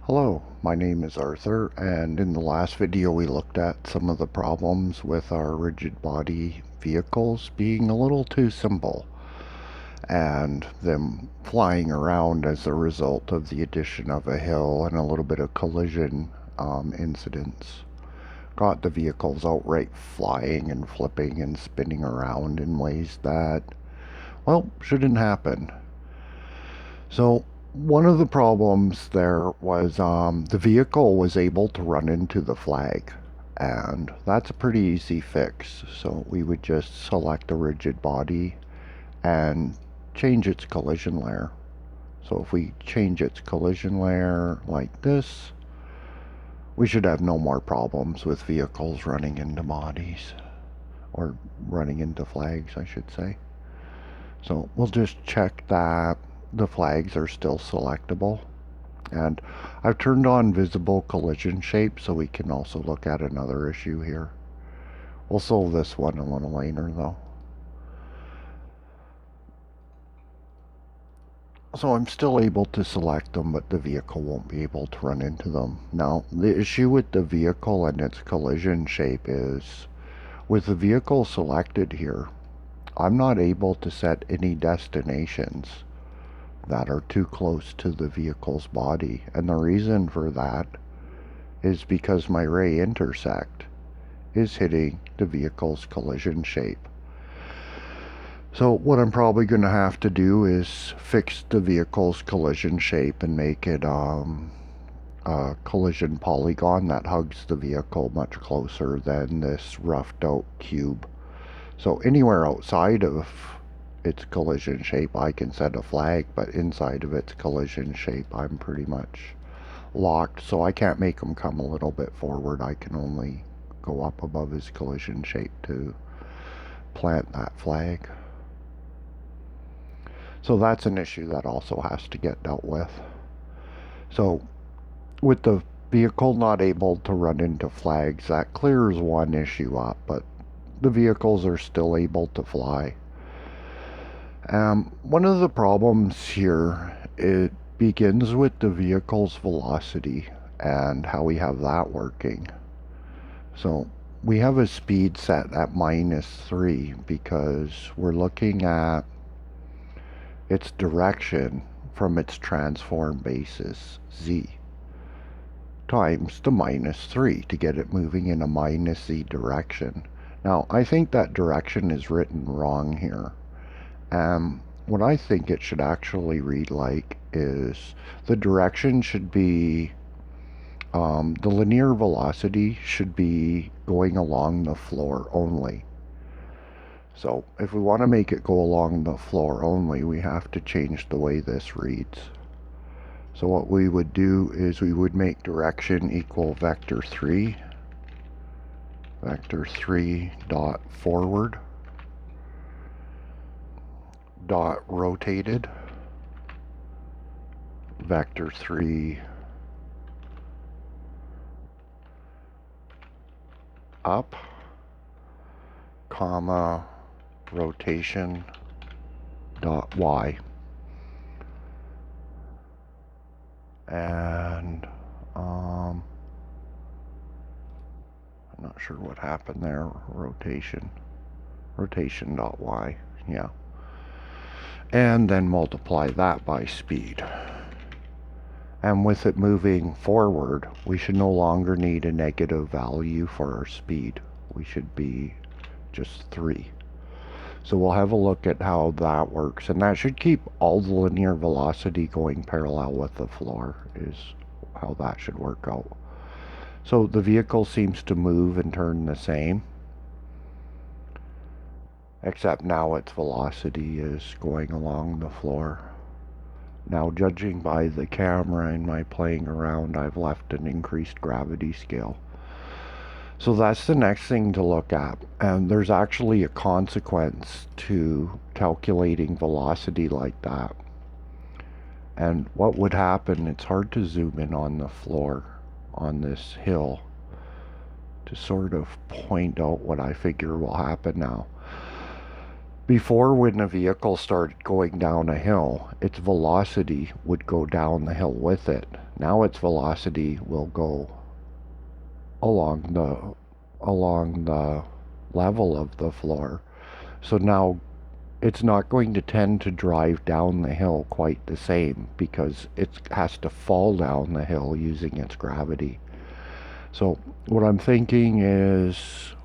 Hello, my name is Arthur, and in the last video we looked at some of the problems with our rigid body vehicles being a little too simple and them flying around as a result of the addition of a hill and a little bit of collision incidents. Got the vehicles outright flying and flipping and spinning around in ways that, well, shouldn't happen. So one of the problems there was the vehicle was able to run into the flag, and that's a pretty easy fix. So we would just select the rigid body and change its collision layer. So if we change its collision layer like this, we should have no more problems with vehicles running into bodies, or running into flags, I should say. So we'll just check that the flags are still selectable. And I've turned on visible collision shape so we can also look at another issue here. We'll solve this one a little later though. So I'm still able to select them, but the vehicle won't be able to run into them. Now, the issue with the vehicle and its collision shape is, with the vehicle selected here, I'm not able to set any destinations that are too close to the vehicle's body. And the reason for that is because my ray intersect is hitting the vehicle's collision shape. So what I'm probably going to have to do is fix the vehicle's collision shape and make it a collision polygon that hugs the vehicle much closer than this roughed out cube. So anywhere outside of its collision shape I can set a flag, but inside of its collision shape I'm pretty much locked, so I can't make him come a little bit forward. I can only go up above his collision shape to plant that flag. So that's an issue that also has to get dealt with. So with the vehicle not able to run into flags, that clears one issue up, but the vehicles are still able to fly. One of the problems here, it begins with the vehicle's velocity and how we have that working. So we have a speed set at -3 because we're looking at its direction from its transform basis z times the -3 to get it moving in a -z direction. Now I think that direction is written wrong here. What I think it should actually read like is the direction should be, the linear velocity should be going along the floor only. So if we want to make it go along the floor only, we have to change the way this reads. So what we would do is we would make direction equal vector 3 dot forward dot rotated vector 3 up, comma, rotation dot y. And I'm not sure what happened there. Rotation dot y, yeah. And then multiply that by speed. And with it moving forward, we should no longer need a negative value for our speed. We should be just 3. So we'll have a look at how that works, and that should keep all the linear velocity going parallel with the floor, is how that should work out. So the vehicle seems to move and turn the same, except now its velocity is going along the floor. Now, judging by the camera and my playing around, I've left an increased gravity scale. So that's the next thing to look at. And there's actually a consequence to calculating velocity like that. And what would happen, it's hard to zoom in on the floor on this hill to sort of point out what I figure will happen now. Before, when a vehicle started going down a hill, its velocity would go down the hill with it. Now its velocity will go along the level of the floor. So now it's not going to tend to drive down the hill quite the same because it has to fall down the hill using its gravity. So what I'm thinking is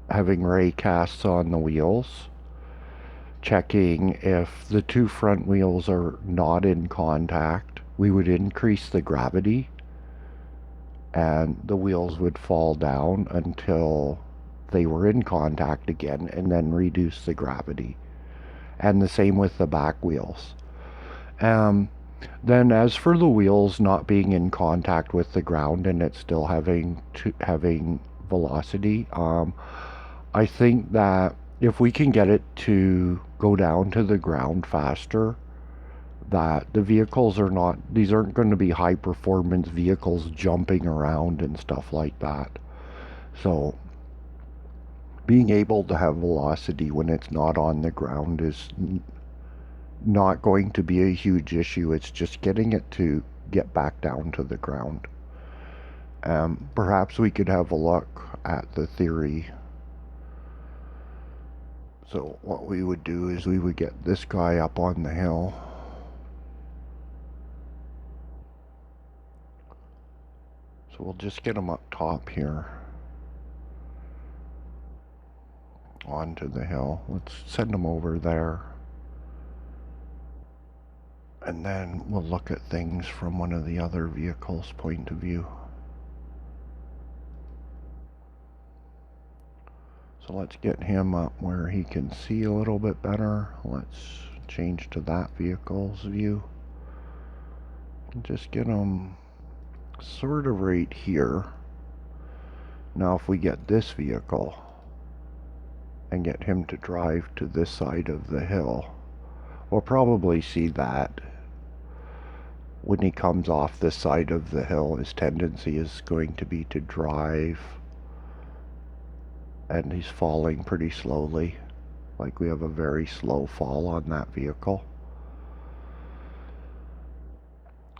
having Raycasts on the wheels, checking if the two front wheels are not in contact, we would increase the gravity and the wheels would fall down until they were in contact again and then reduce the gravity. And the same with the back wheels. Then as for the wheels not being in contact with the ground and it still having velocity, I think that if we can get it to go down to the ground faster, that the vehicles are not, these aren't going to be high performance vehicles jumping around and stuff like that. So being able to have velocity when it's not on the ground is not going to be a huge issue. It's just getting it to get back down to the ground. Perhaps we could have a look at the theory. So what we would do is we would get this guy up on the hill. So we'll just get him up top here. Onto the hill. Let's send him over there. And then we'll look at things from one of the other vehicles' point of view. So let's get him up where he can see a little bit better. Let's change to that vehicle's view. And just get him sort of right here. Now if we get this vehicle and get him to drive to this side of the hill, we'll probably see that when he comes off this side of the hill, his tendency is going to be to drive, and he's falling pretty slowly. Like we have a very slow fall on that vehicle.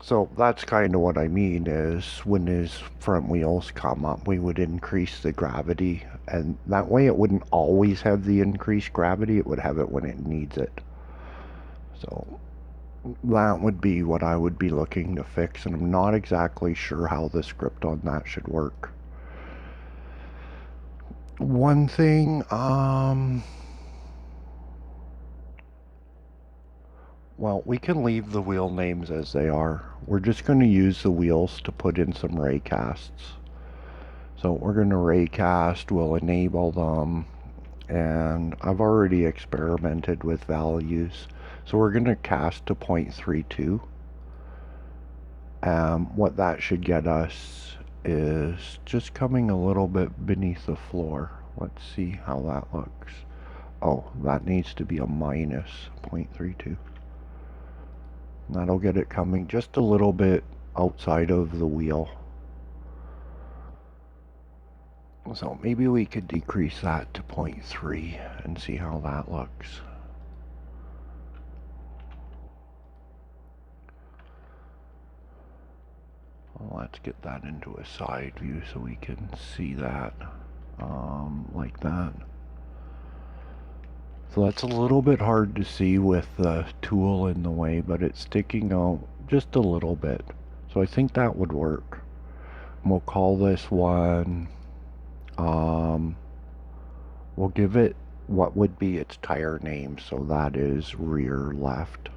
So that's kind of what I mean is when his front wheels come up, we would increase the gravity, and that way it wouldn't always have the increased gravity, it would have it when it needs it. So that would be what I would be looking to fix, and I'm not exactly sure how the script on that should work. One thing, well, we can leave the wheel names as they are. We're just going to use the wheels to put in some raycasts. So we're going to raycast, we'll enable them, and I've already experimented with values. So we're going to cast to 0.32. What that should get us is just coming a little bit beneath the floor. Let's see how that looks. Oh, that needs to be a minus 0.32. That'll get it coming just a little bit outside of the wheel. So maybe we could decrease that to 0.3 and see how that looks. Well, let's get that into a side view so we can see that like that. So that's a little bit hard to see with the tool in the way, but it's sticking out just a little bit. So I think that would work. And we'll call this one, we'll give it what would be its tire name, so that is rear left.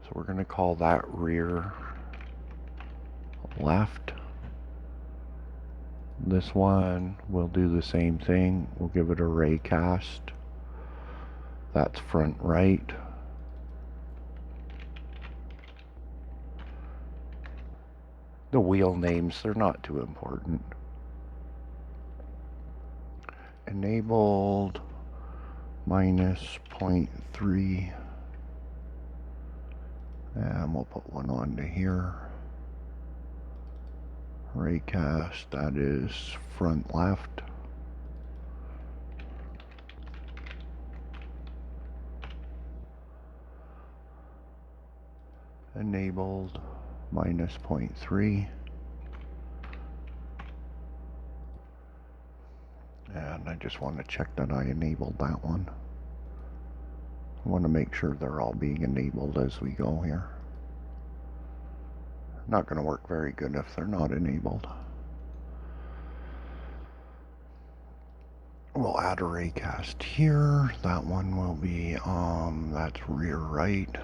So we're going to call that rear left. This one, we'll do the same thing. We'll give it a raycast. That's front right. The wheel names, they're not too important. Enabled minus 0.3. And we'll put one onto here. Raycast, that is front left. enabled minus 0.3. And I just want to check that I enabled that one. I want to make sure they're all being enabled as we go here. Not going to work very good if they're not enabled. We'll add a raycast here. That one will be, that's rear right.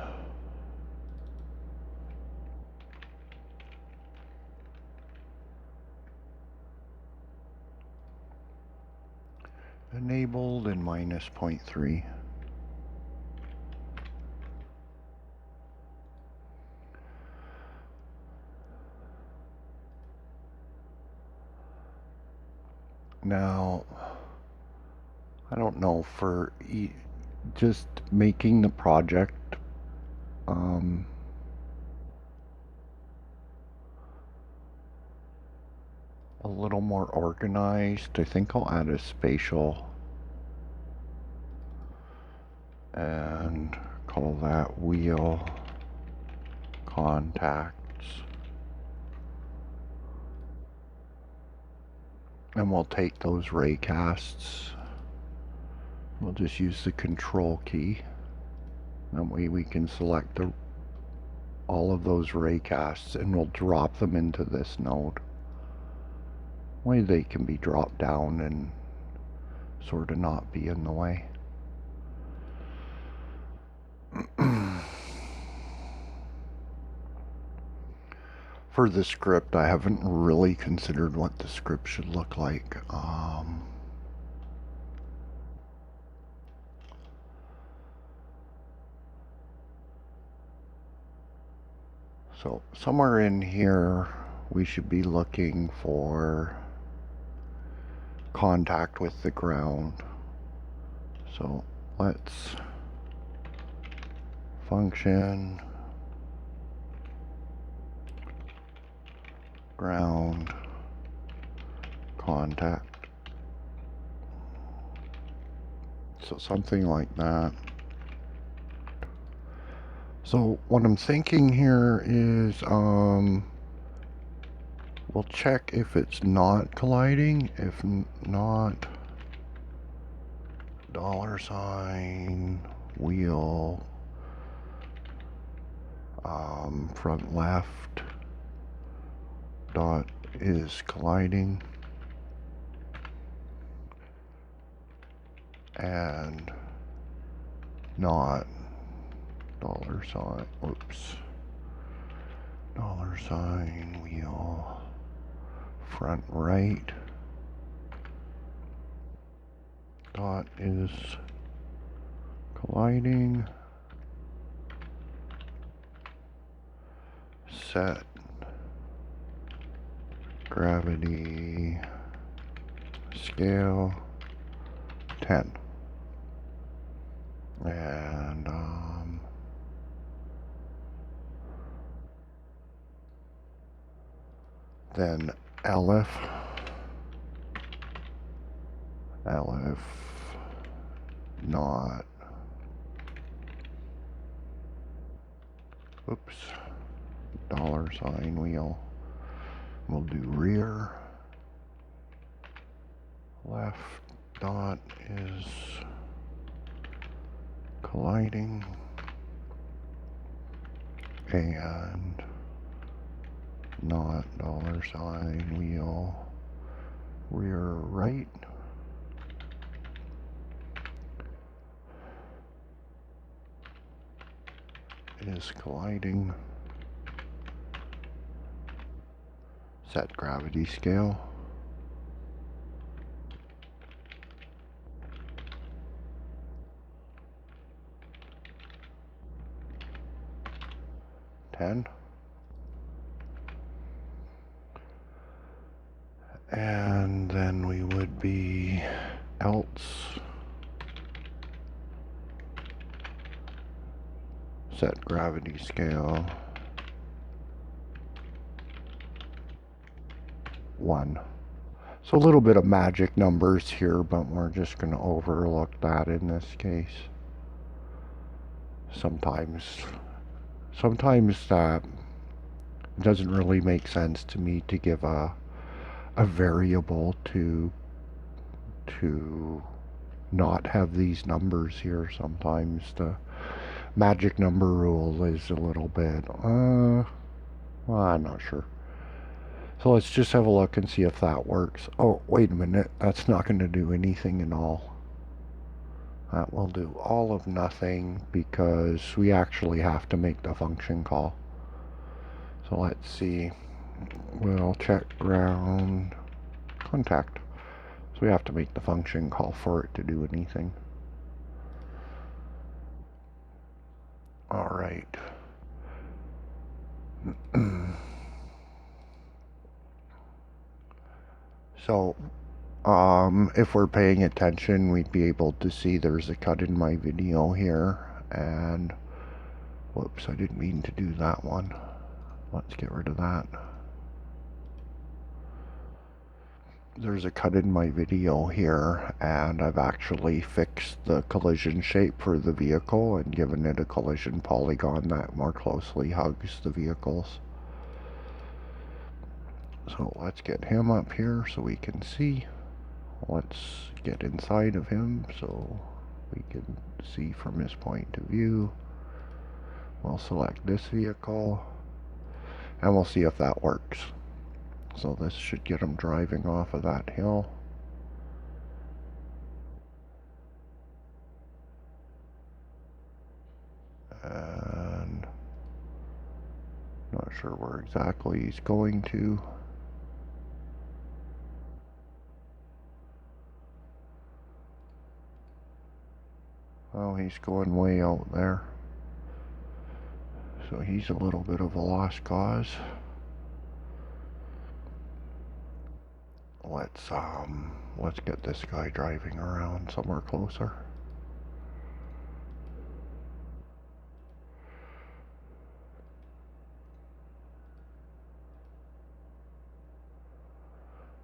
Enabled and minus 0.3. Now, I don't know, for just making the project a little more organized, I think I'll add a spatial and call that wheel contacts. And we'll take those raycasts. We'll just use the control key. That way we can select all of those raycasts and we'll drop them into this node. Way they can be dropped down and sort of not be in the way. For the script, I haven't really considered what the script should look like. So somewhere in here, we should be looking for contact with the ground. So let's function ground contact. So something like that. So what I'm thinking here is we'll check if it's not colliding. If not, $, wheel, front left, dot is colliding, and not $, oops, $, wheel, front right, dot is colliding, set gravity scale 10. And then LF not, oops, $, wheel, we'll do rear, left dot is colliding, and not $, wheel, rear right, is colliding, set gravity scale, $10. And then we would be else set gravity scale 1. So a little bit of magic numbers here, but we're just going to overlook that in this case. Sometimes sometimes that it doesn't really make sense to me to give a variable to not have these numbers here. Sometimes the magic number rule is a little bit, well, I'm not sure. So let's just have a look and see if that works. Oh, wait a minute. That's not going to do anything at all. That will do all of nothing because we actually have to make the function call. So let's see. We'll check ground contact. So we have to make the function call for it to do anything. All right. So if we're paying attention, we'd be able to see there's a cut in my video here, and whoops, I didn't mean to do that one. Let's get rid of that. There's a cut in my video here, and I've actually fixed the collision shape for the vehicle and given it a collision polygon that more closely hugs the vehicles. So let's get him up here so we can see. Let's get inside of him so we can see from his point of view. We'll select this vehicle and we'll see if that works. So this should get him driving off of that hill. And not sure where exactly he's going to. Oh, he's going way out there. So he's a little bit of a lost cause. Let's get this guy driving around somewhere closer.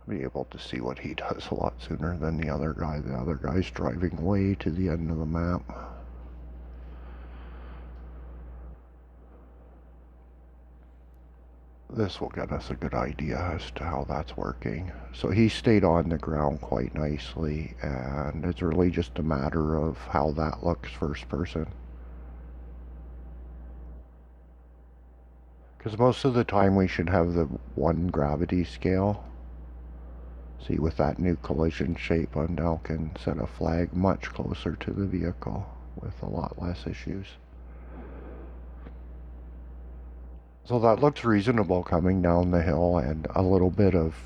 Be able to see what he does a lot sooner than the other guy. The other guy's driving way to the end of the map. This will get us a good idea as to how that's working. So he stayed on the ground quite nicely, and it's really just a matter of how that looks first person. Because most of the time we should have the one gravity scale. See, with that new collision shape, I now can set a flag much closer to the vehicle with a lot less issues. So that looks reasonable coming down the hill, and a little bit of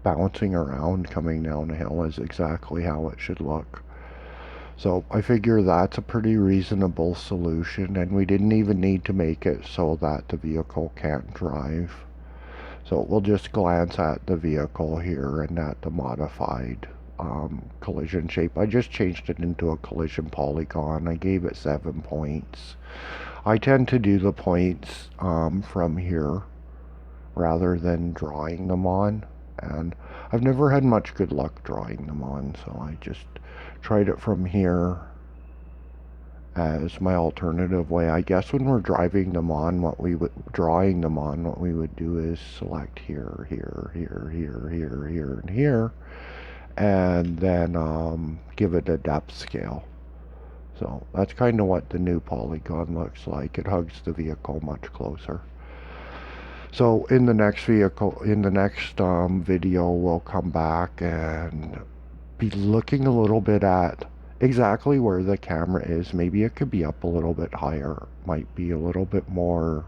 bouncing around coming down the hill is exactly how it should look. So I figure that's a pretty reasonable solution, and we didn't even need to make it so that the vehicle can't drive. So we'll just glance at the vehicle here and at the modified collision shape. I just changed it into a collision polygon. I gave it 7 points. I tend to do the points from here rather than drawing them on, and I've never had much good luck drawing them on, so I just tried it from here as my alternative way. I guess when we're driving them on, what we would do is select here, here, here, here, here, here, and here, and then give it a depth scale. So that's kind of what the new polygon looks like. It hugs the vehicle much closer. So in the next video, we'll come back and be looking a little bit at exactly where the camera is. Maybe it could be up a little bit higher. Might be a little bit more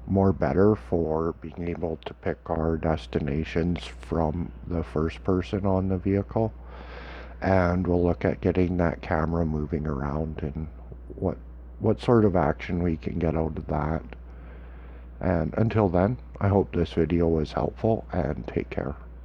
better for being able to pick our destinations from the first person on the vehicle. And we'll look at getting that camera moving around and what sort of action we can get out of that. And until then, I hope this video was helpful, and take care.